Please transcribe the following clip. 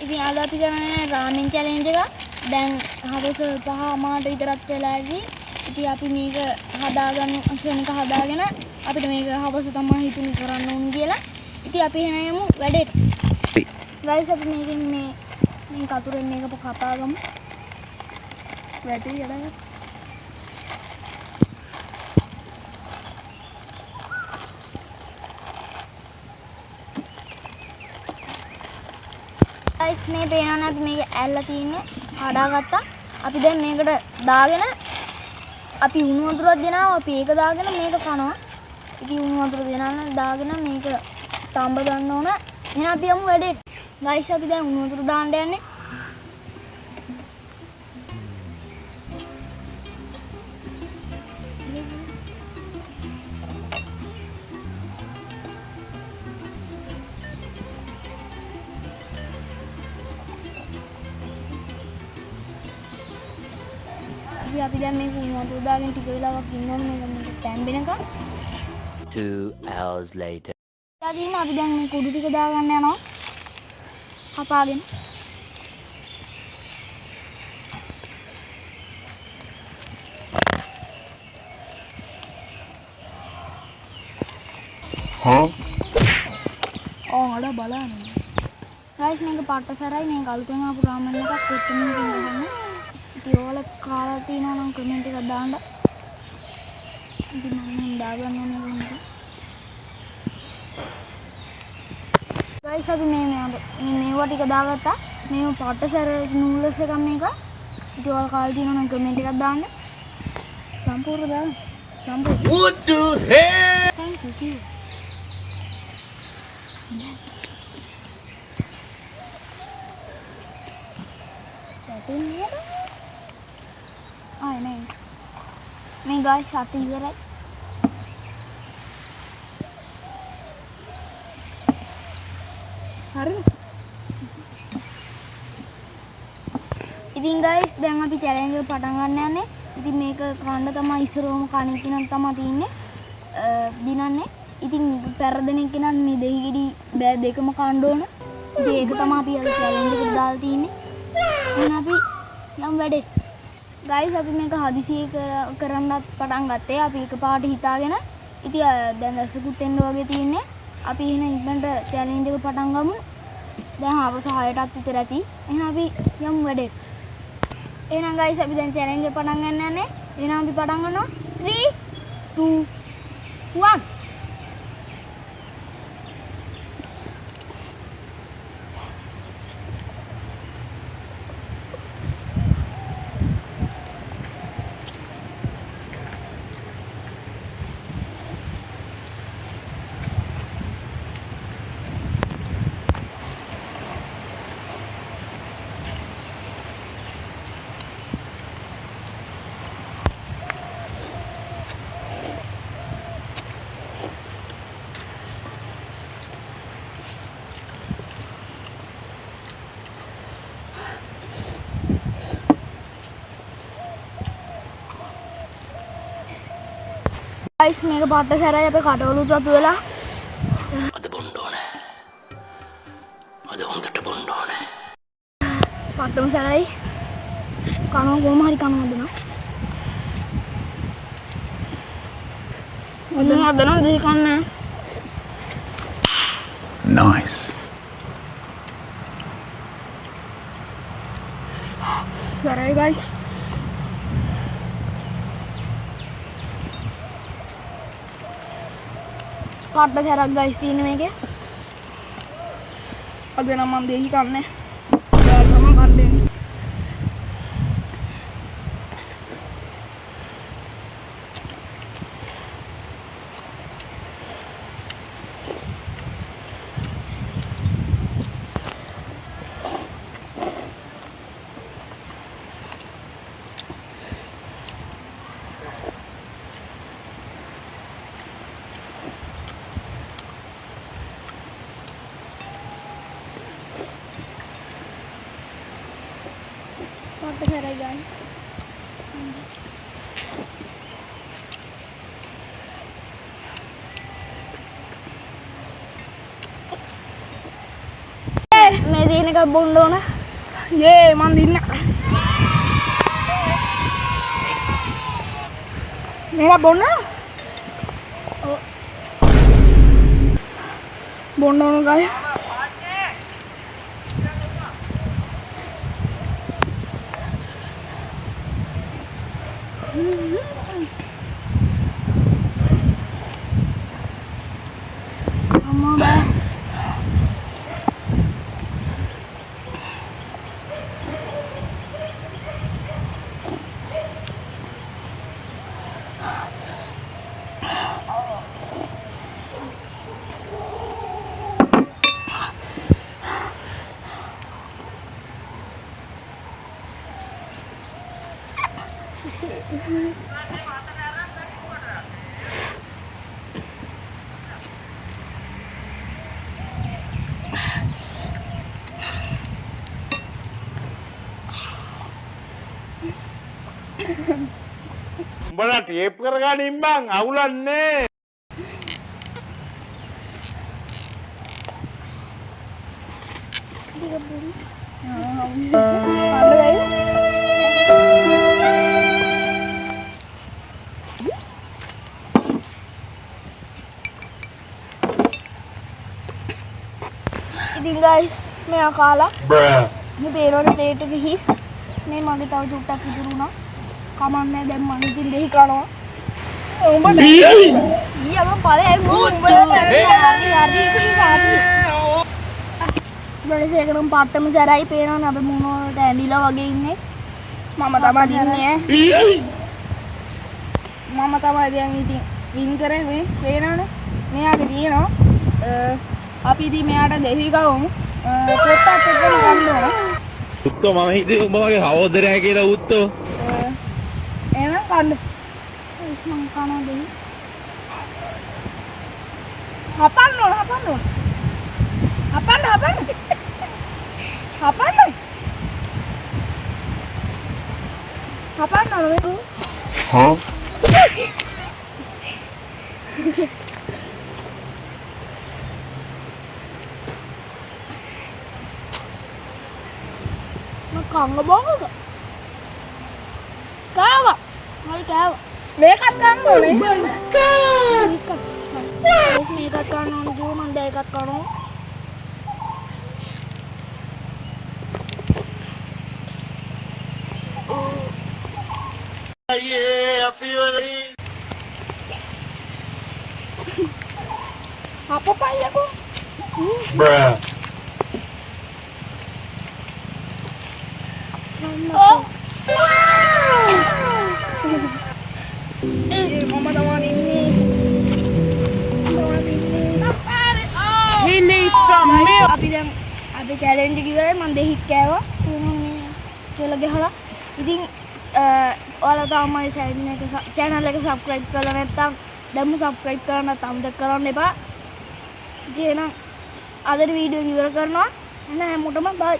ඉතින් අද අපි කරන්නේ රාමෙන් චැලෙන්ජ් එක. දැන් හවස 5:00 විතරක් වෙලා ඉවි. ඉතින් අපි මේක හදාගෙන ශනික හදාගෙන අපිට මේක හවස තමයි හිතුනේ කරන්න ඕන කියලා. ඉතින් අපි එහෙනම් යමු වැඩේට. ගයිස් අපි මේ කතුරෙන් මේක කපා ගමු. වැඩි යඩ. ගයිස් මේ පේනවනේ අපි මේක ඇල්ලලා තින්නේ හදාගත්තා. අපි දැන් මේකට දාගෙන අපි උණු වතුරක් දෙනවා. අපි ඒක දාගෙන මේක කනවා. ඉතින් උණු වතුර දෙනවා දාගෙන මේක තඹ ගන්න ඕන. එහෙනම් අපි යමු වැඩේට. ගයිස් අපි දැන් උණු වතුර දාන්න යන්නේ. අපි දැන් මේක උණු වතුර දාගෙන ටික වෙලාවක් ඉන්න ඕනේ මේක තැම්බෙනකම්. 2 hours later. ඊට අපි දැන් මේ කුඩු ටික දාගන්න යනවා. කපාගෙන. අඩ බලන්න. ගයිස් මේක පට්ටසරයි මේක අලුතෙන් ආපු රාමන් එකක් කොච්චර ගන්න. ඉතින් ඔයාලා කාලා තියෙනවා නම් කමෙන්ට් එකක් දාන්න. ඉතින් මම දාගන්න ඕනේ මේක. ගයිස් අපි මේවා ටික දාගත්තා. මේව පට්ටසර නූඩල්ස් එකක් මේක. ඉතින් ඔයාලා කාලා තියෙනවා නම් කමෙන්ට් එකක් දාන්න. සම්පූර්ණ දාන්න. සම්පූර්ණ. What the hell? Thank you. මේ ගායිස් අත ඉවරයි. හරිද? ඉතින් ගායිස් දැන් අපි චැලෙන්ජ් එක පටන් ගන්න යන්නේ. ඉතින් මේක කන්න තමයි ඉස්සරවම කණේ කෙනෙක් තමයි තින්නේ. දිනන්නේ. ඉතින් පෙරදෙනෙක් කෙනන් මේ දෙහි ගෙඩි බෑ දෙකම කන්න ඕන. ඉතින් ඒක තමයි අපි අද චැලෙන්ජ් එකට දාලා තින්නේ. එහෙනම් අපි යම් වැඩේ. ගයිස් අපි මේක හදිසියෙ කරන්නත් පටන් ගත්තේ. අපි එකපාරට හිතාගෙන ඉතින් දැන් රසකුත් එන්න වගේ තියෙන්නේ. අපි එහෙනම් ඉක්මනට චැලෙන්ජ් එක පටන් ගමු. දැන් හවස 6ටත් විතර ඇති. එහෙනම් අපි යමු වැඩේ. එහෙනම් ගයිස් අපි දැන් චැලෙන්ජ් එක පටන් ගන්න යන්නේ. එහෙනම් අපි පටන් ගන්නවා 3 2 1. ගයිස් මේක පට්ටසරයි අපේ කටවලුත් රතු වෙලා. අද බොන්න ඕනේ. අද හොඳට බොන්න ඕනේ. පට්ටම සරයි. කනවා කොහොම හරි කනවා දෙනවා. ඔන්න හදනවා දෙහි කන්නේ. Nice. සරයි ගයිස්. පට්ට සරක් ගයිස් තියෙන මේකේ. අද නම් මම දෙහි කන්නේ. ඔයාලා තමයි කන්නේ. පට්ට සරයි ගයිස්. මේ දිනක බොන්න ඕන. යේ මන් දින්න. මේක බොන්න. ඔව්. බොන්න ඕන ගාය. අම්මා බෑ. උඹලා ටේප් කරගනින් බං අවුලන්නේ. ඉතින් guys මෙයා කාලා Bruh. මේ පේනවනේ ප්ලේට් එක හිස්. මේ මගේ තව චුට්ටක් ඉතුරු වුණා. කමන්නේ දැන් මම ඉතින් දෙහි කනවා. උඹ ඊයම පරේ උඹට හරි බඩසේකනම් පාට්ටම සැරයි පේනවනේ අපි මොන වලට ඇඳිලා වගේ ඉන්නේ. මම තමයි දින්නේ ඈ. මම තමයි දැන් ඉතින් වින් කරේ මේ පේනවනේ. මෙයාගේ තියෙනවා. අපි ඉතින් මෙයාට දෙහි ගවමු. පොට්ටක් එක්කම ගන්න ඕන. උත්තෝ මම හිතුවේ උඹ වගේ සහෝදරයා කියලා උත්තෝ. එහෙනම් කන්න. මම කනවා දෙහි. හපන්න ඕන. හපන්න. Huh? Nó còn có 4 cái cáo à, mấy cáo bé cắt con rồi đấy mẹ cắt con non chú mình đây cắt con nó Yeah, I feel it. apa pak ya aku Bruh. oh mama tawarin ini He needs some milk. අපි challenge එක ඉවරයි මම දෙහික් කෑවා කියලා ගහලා ඉතින් ඔයාලා තාම මගේ channel එක subscribe කරලා නැත්නම් දැන්ම subscribe කරන්න නැත්නම් කරන්න එපා. එහෙනම් අද වීඩියෝ එක ඉවර කරනවා. එහෙනම් හැමෝටම bye.